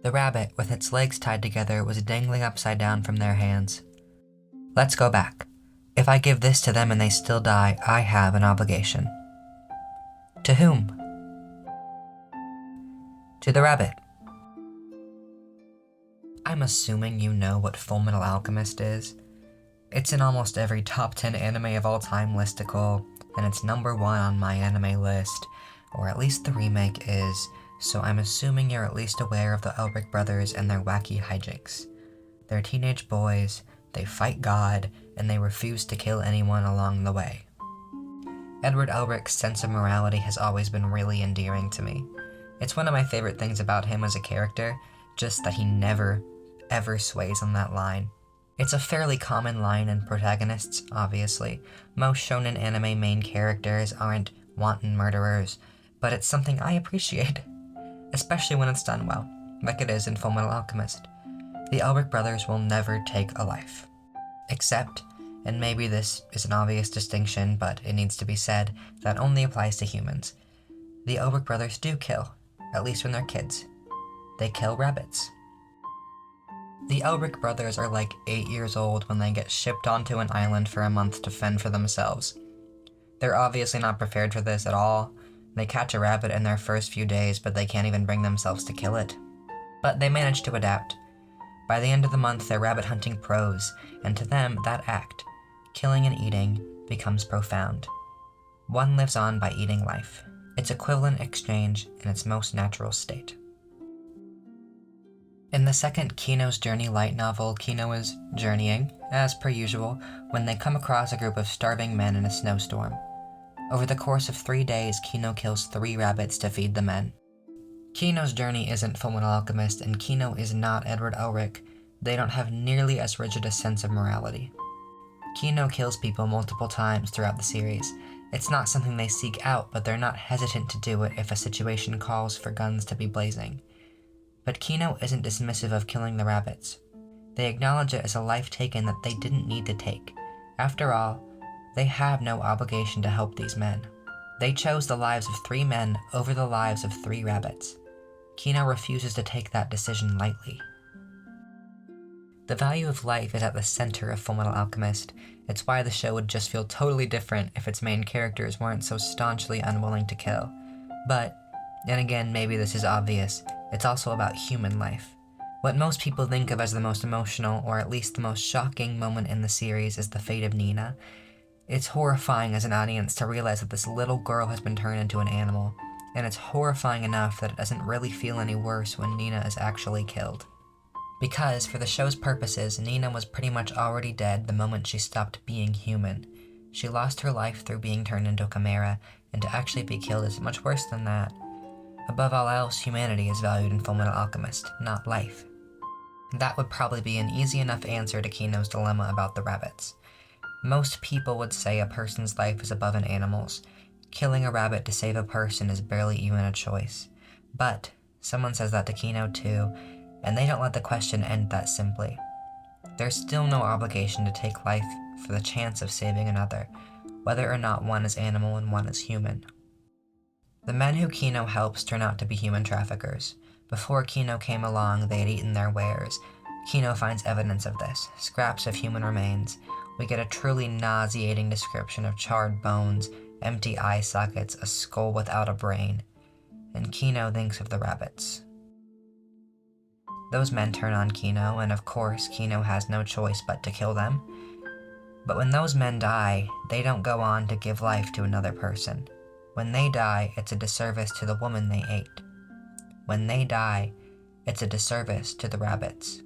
The rabbit, with its legs tied together, was dangling upside down from their hands. Let's go back. If I give this to them and they still die, I have an obligation. To whom? To the rabbit. I'm assuming you know what Fullmetal Alchemist is. It's in almost every top 10 anime of all time listicle, and it's number 1 on my anime list, or at least the remake is, so I'm assuming you're at least aware of the Elric brothers and their wacky hijinks. They're teenage boys, they fight God, and they refuse to kill anyone along the way. Edward Elric's sense of morality has always been really endearing to me. It's one of my favorite things about him as a character, just that he never, ever sways on that line. It's a fairly common line in protagonists, obviously. Most shonen anime main characters aren't wanton murderers, but it's something I appreciate, especially when it's done well, like it is in Fullmetal Alchemist. The Elric brothers will never take a life. Except, and maybe this is an obvious distinction, but it needs to be said, that only applies to humans. The Elric brothers do kill, at least when they're kids. They kill rabbits. The Elric brothers are like 8 years old when they get shipped onto an island for a month to fend for themselves. They're obviously not prepared for this at all. They catch a rabbit in their first few days, but they can't even bring themselves to kill it. But they manage to adapt. By the end of the month, they're rabbit hunting pros, and to them, that act, killing and eating, becomes profound. One lives on by eating life, its equivalent exchange in its most natural state. In the second Kino's Journey light novel, Kino is journeying, as per usual, when they come across a group of starving men in a snowstorm. Over the course of 3 days, Kino kills 3 rabbits to feed the men. Kino's Journey isn't Fullmetal Alchemist, and Kino is not Edward Elric. They don't have nearly as rigid a sense of morality. Kino kills people multiple times throughout the series. It's not something they seek out, but they're not hesitant to do it if a situation calls for guns to be blazing. But Kino isn't dismissive of killing the rabbits. They acknowledge it as a life taken that they didn't need to take. After all, they have no obligation to help these men. They chose the lives of 3 men over the lives of 3 rabbits. Kino refuses to take that decision lightly. The value of life is at the center of Fullmetal Alchemist. It's why the show would just feel totally different if its main characters weren't so staunchly unwilling to kill. But, and again, maybe this is obvious, it's also about human life. What most people think of as the most emotional, or at least the most shocking moment in the series is the fate of Nina. It's horrifying as an audience to realize that this little girl has been turned into an animal, and it's horrifying enough that it doesn't really feel any worse when Nina is actually killed. Because, for the show's purposes, Nina was pretty much already dead the moment she stopped being human. She lost her life through being turned into a chimera, and to actually be killed is much worse than that. Above all else, humanity is valued in Fullmetal Alchemist, not life. That would probably be an easy enough answer to Kino's dilemma about the rabbits. Most people would say a person's life is above an animal's. Killing a rabbit to save a person is barely even a choice. But someone says that to Kino too, and they don't let the question end that simply. There's still no obligation to take life for the chance of saving another, whether or not one is animal and one is human. The men who Kino helps turn out to be human traffickers. Before Kino came along, they had eaten their wares. Kino finds evidence of this, scraps of human remains. We get a truly nauseating description of charred bones, empty eye sockets, a skull without a brain. And Kino thinks of the rabbits. Those men turn on Kino, and of course, Kino has no choice but to kill them. But when those men die, they don't go on to give life to another person. When they die, it's a disservice to the woman they ate. When they die, it's a disservice to the rabbits.